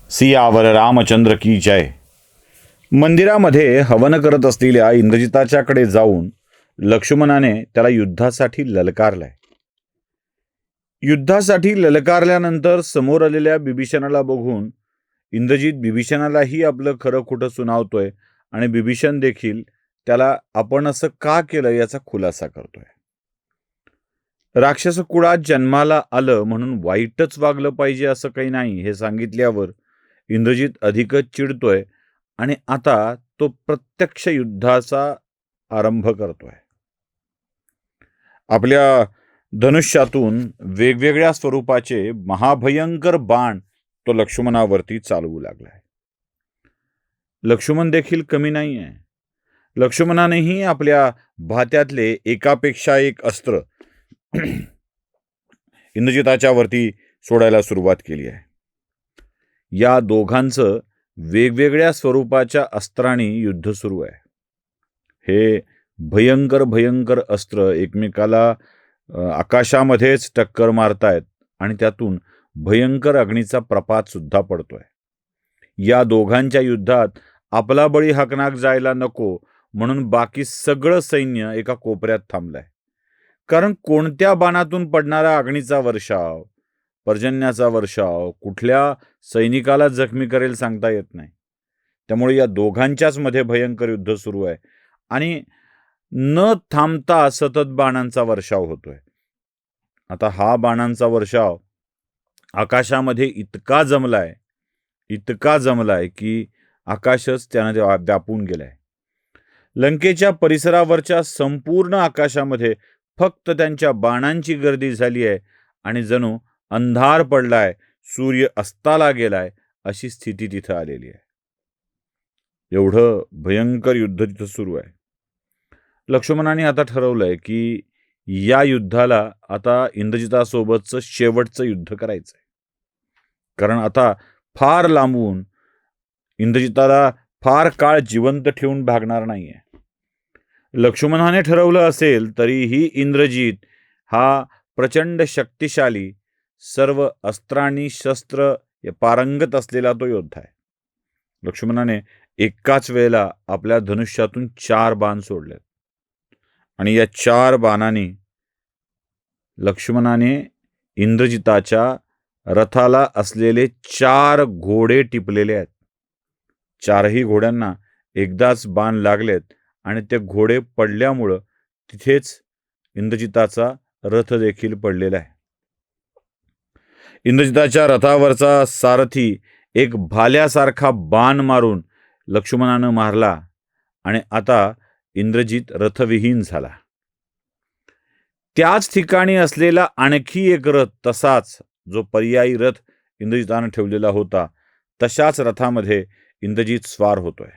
सियावर रामचंद्र की जय. मंदिरामध्ये हवन करत असलेल्या इंद्रजिताच्याकडे जाऊन लक्ष्मणाने त्याला युद्धासाठी ललकारलाय. युद्धासाठी ललकारल्यानंतर समोर आलेल्या बिभीषणाला बघून इंद्रजित बिभीषणालाही आपलं खरं खोटं सुनावतोय आणि बिभीषण देखील त्याला आपण असं का केलं याचा खुलासा करतोय. राक्षस कुळात जन्माला आलं म्हणून वाईटच वागलं पाहिजे असं काही नाही हे सांगितल्यावर इंद्रजित अधिकच चिडतोय आणि आता तो प्रत्यक्ष युद्धाचा आरंभ करतोय. आपल्या धनुष्यातून वेगवेगळ्या स्वरूपाचे महाभयंकर बाण तो लक्ष्मणावरती चालवू लागलाय. लक्ष्मण देखील कमी नाही आहे. लक्ष्मणानेही आपल्या भात्यातले एकापेक्षा एक अस्त्र इंद्रजिताच्या वरती सोडायला सुरुवात केली आहे. या दोघांचं वेगवेगळ्या स्वरूपाच्या अस्त्रांनी युद्ध सुरू आहे. हे भयंकर भयंकर अस्त्र एकमेकाला आकाशामध्येच टक्कर मारतायत आणि त्यातून भयंकर अग्नीचा प्रपात सुद्धा पडतोय. या दोघांच्या युद्धात आपला बळी हकनाक जायला नको म्हणून बाकी सगळं सैन्य एका कोपऱ्यात थांबलंय. कारण कोणत्या बाणातून पडणारा अग्नीचा वर्षाव, पर्जन्याचा वर्षाव कुठल्या सैनिकाला जखमी करेल सांगता येत नाही. त्यामुळे या दोघांच्याच मध्ये भयंकर युद्ध सुरू आहे आणि न थांबता सतत बाणांचा वर्षाव होतोय. आता हा बाणांचा वर्षाव आकाशामध्ये इतका जमलाय की आकाशच त्याने व्यापून गेलाय. लंकेच्या परिसरावरच्या संपूर्ण आकाशामध्ये फक्त त्यांच्या बाणांची गर्दी झाली आहे आणि जणू अंधार पडलाय, सूर्य अस्ताला गेलाय अशी स्थिती तिथं आलेली आहे. एवढं भयंकर युद्ध तिथं सुरू आहे. लक्ष्मणाने आता ठरवलंय की या युद्धाला आता इंद्रजितासोबतचं शेवटचं युद्ध करायचंय. कारण आता फार लांबून इंद्रजिताला फार काळ जिवंत ठेवून भागणार नाहीये. लक्ष्मणाने ठरवलं असेल तरीही इंद्रजित हा प्रचंड शक्तिशाली, सर्व अस्त्रांनी शस्त्र पारंगत असलेला तो योद्धा आहे. लक्ष्मणाने एकाच वेळेला आपल्या धनुष्यातून 4 बाण सोडलेत आणि या 4 बाणांनी लक्ष्मणाने इंद्रजिताच्या रथाला असलेले 4 घोडे टिपलेले आहेत. 4ही घोड्यांना एकदाच बाण लागलेत आणि ते घोडे पडल्यामुळं तिथेच इंद्रजिताचा रथ देखील पडलेला आहे. इंद्रजिताच्या रथावरचा सारथी एक भाल्यासारखा बाण मारून लक्ष्मणानं मारला आणि आता इंद्रजित रथविहीन झाला. त्याच ठिकाणी असलेला आणखी एक रथ, तसाच जो पर्यायी रथ इंद्रजितानं ठेवलेला होता, तशाच रथामध्ये इंद्रजित स्वार होतोय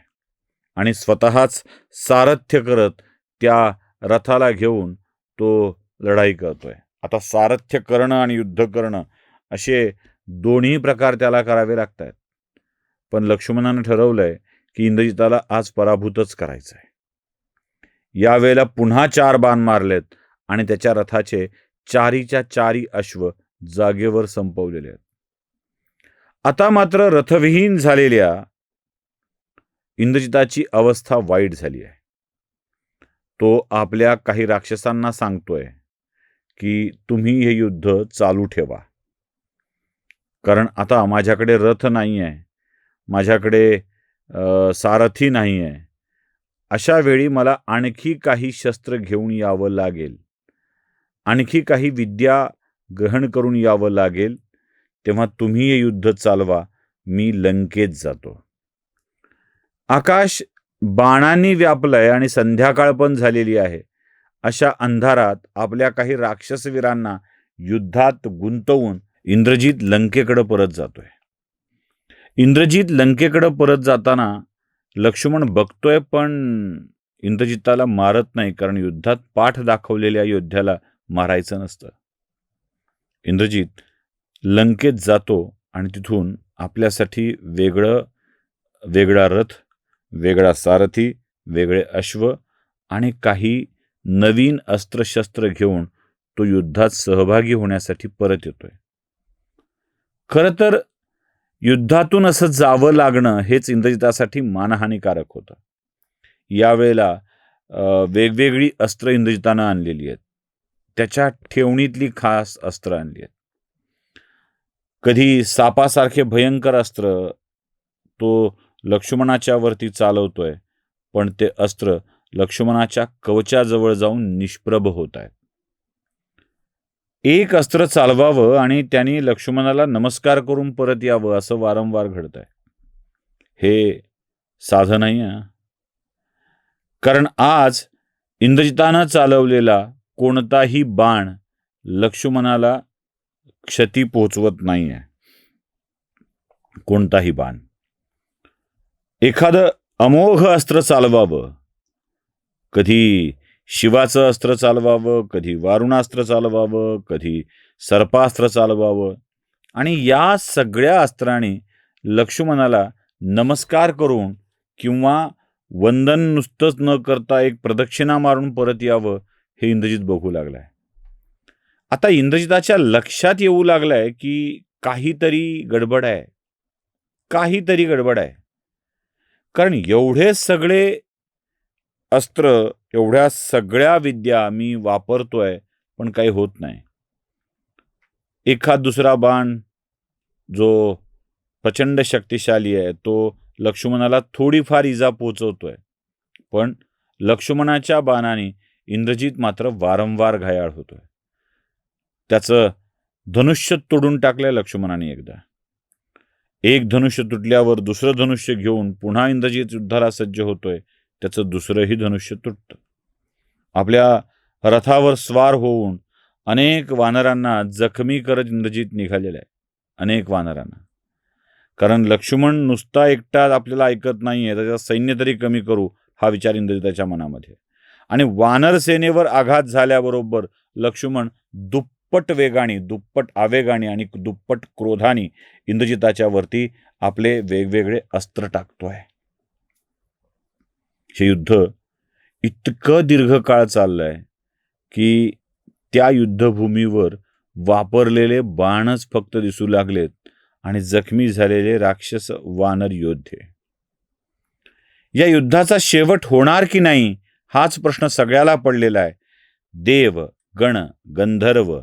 आणि स्वतःच सारथ्य करत त्या रथाला घेऊन तो लढाई करतोय. आता सारथ्य करणं आणि युद्ध करणं असे दोन्ही प्रकार त्याला करावे लागत आहेत. पण लक्ष्मणाने ठरवलंय की इंद्रजिताला आज पराभूतच करायचं आहे. यावेळेला पुन्हा 4 बाण मारलेत आणि त्याच्या रथाचे 4च्या 4 अश्व जागेवर संपवलेले आहेत. आता मात्र रथविहीन झालेल्या इंद्रजिताची अवस्था वाईट झाली आहे. तो आपल्या काही राक्षसांना सांगतोय की तुम्ही हे युद्ध चालू ठेवा, कारण आता माझ्याकडे रथ नाही आहे, माझ्याकडे सारथी नाही आहे. अशा वेळी मला आणखी काही शस्त्र घेऊन यावं लागेल, आणखी काही विद्या ग्रहण करून यावं लागेल. तेव्हा तुम्ही हे युद्ध चालवा, मी लंकेत जातो. आकाश बाणांनी व्यापलंय आणि संध्याकाळ पण झालेली आहे. अशा अंधारात आपल्या काही राक्षसवीरांना युद्धात गुंतवून इंद्रजित लंकेकडे परत जातोय. इंद्रजित लंकेकडे परत जाताना लक्ष्मण बघतोय पण इंद्रजिताला मारत नाही, कारण युद्धात पाठ दाखवलेल्या योद्ध्याला मारायचं नसतं. इंद्रजित लंकेत जातो आणि तिथून आपल्यासाठी वेगळा रथ, वेगळा सारथी, वेगळे अश्व आणि काही नवीन अस्त्रशस्त्र घेऊन तो युद्धात सहभागी होण्यासाठी परत येतोय. खरं तर युद्धातून असं जावं लागणं हेच इंद्रजितासाठी मानहानिकारक होतं. यावेळेला वेगवेगळी अस्त्र इंद्रजितानं आणलेली आहेत. त्याच्या ठेवणीतली खास अस्त्र आणली आहेत. कधी सापासारखे भयंकर अस्त्र तो लक्ष्मणाच्या वरती चालवतोय, पण ते अस्त्र लक्ष्मणाच्या कवचाजवळ जाऊन निष्प्रभ होत आहेत. एक अस्त्र चालवावं आणि त्यांनी लक्ष्मणाला नमस्कार करून परत यावं असं वारंवार घडत आहे. हे साधं नाही आहे. कारण आज इंद्रजितानं चालवलेला कोणताही बाण लक्ष्मणाला क्षती पोहोचवत नाही आहे. कोणताही बाण. एखादं अमोघ अस्त्र चालवावं, कधी शिवाचं अस्त्र चालवावं, कधी वारुणास्त्र चालवावं, कधी सर्पास्त्र चालवावं, आणि या सगळ्या अस्त्रांनी लक्ष्मणाला नमस्कार करून किंवा वंदन नुसतंच न करता एक प्रदक्षिणा मारून परत यावं हे इंद्रजित बघू लागलाय. आता इंद्रजिताच्या लक्षात येऊ लागलाय की काहीतरी गडबड आहे, काहीतरी गडबड आहे. कारण एवढे सगळे अस्त्र, एवढ्या सगळ्या विद्या मी वापरतोय पण काही होत नाही. एखाद दुसरा बाण जो प्रचंड शक्तिशाली आहे तो लक्ष्मणाला थोडीफार इजा पोचवतोय, पण लक्ष्मणाच्या बाणाने इंद्रजित मात्र वारंवार घायाळ होतोय. त्याचं धनुष्य तोडून टाकलंय लक्ष्मणाने एकदा. एक धनुष्य तुटल्यावर दुसरं धनुष्य घेऊन पुन्हा इंद्रजित युद्धाला सज्ज होतोय. त्याचं दुसरंही धनुष्य तुटतं. आपल्या रथावर स्वार होऊन अनेक वानरांना जखमी करत इंद्रजित निघालेला आहे. अनेक वानरांना. कारण लक्ष्मण नुसता एकटा आपल्याला ऐकत नाहीये, त्याचं सैन्य तरी कमी करू हा विचार इंद्रजिताच्या मनामध्ये. आणि वानर सेनेवर आघात झाल्याबरोबर लक्ष्मण दुप्पट वेगाने, दुप्पट आवेगाने आणि दुप्पट क्रोधाने इंद्रजिताच्या वरती आपले वेगवेगळे अस्त्र टाकतोय. हे युद्ध इतकं दीर्घकाळ चाललंय की त्या युद्धभूमीवर वापरलेले बाणच फक्त दिसू लागलेत आणि जखमी झालेले राक्षस वानर योद्धे. या युद्धाचा शेवट होणार की नाही हाच प्रश्न सगळ्याला पडलेला आहे. देव, गण, गंधर्व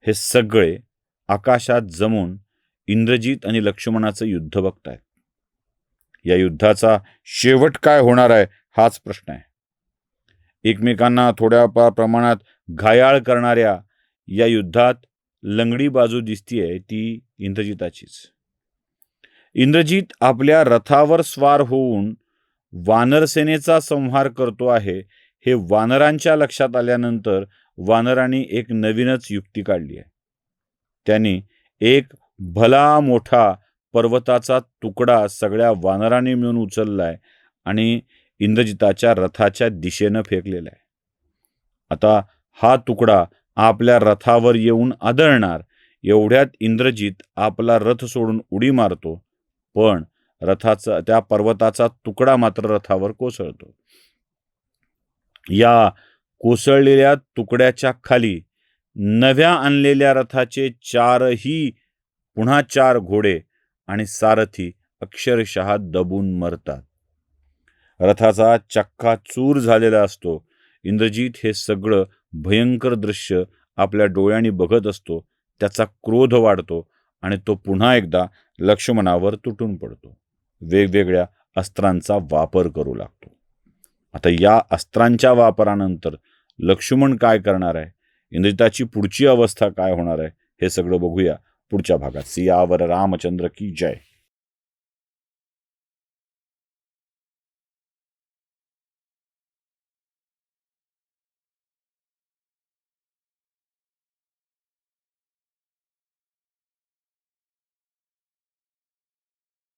हे सगळे आकाशात जमून इंद्रजित आणि लक्ष्मणाचं युद्ध बघतायत. या युद्धाचा शेवट काय होणार आहे हाच प्रश्न आहे. एकमेकांना थोड्या प्रमाणात घायाळ करणाऱ्या या युद्धात लंगडी बाजू दिसतीये ती इंद्रजिताचीच. इंद्रजित आपल्या रथावर स्वार होऊन वानरसेनेचा संहार करतो आहे हे वानरांच्या लक्षात आल्यानंतर वानरांनी एक नवीनच युक्ती काढली आहे. त्यांनी एक भला मोठा पर्वताचा तुकडा सगळ्या वानरांनी मिळून उचललाय आणि इंद्रजिताच्या रथाच्या दिशेनं फेकलेला आहे. आता हा तुकडा आपल्या रथावर येऊन आदळणार एवढ्यात इंद्रजित आपला रथ सोडून उडी मारतो, पण रथाचा त्या पर्वताचा तुकडा मात्र रथावर कोसळतो. या कोसळलेल्या तुकड्याच्या खाली नव्या आणलेल्या रथाचे पुन्हा चार घोडे आणि सारथी अक्षरशः दबून मरतात. रथाचा चक्का चूर झालेला असतो. इंद्रजित हे सगळं भयंकर दृश्य आपल्या डोळ्यांनी बघत असतो. त्याचा क्रोध वाढतो आणि तो पुन्हा एकदा लक्ष्मणावर तुटून पडतो. वेगवेगळ्या अस्त्रांचा वापर करू लागतो. आता या अस्त्रांच्या वापरानंतर लक्ष्मण काय करणार आहे, इंद्रजिताची पुढची अवस्था काय होणार आहे, हे सगळं बघूया पुढच्या भागात. सियावर रामचंद्र की जय.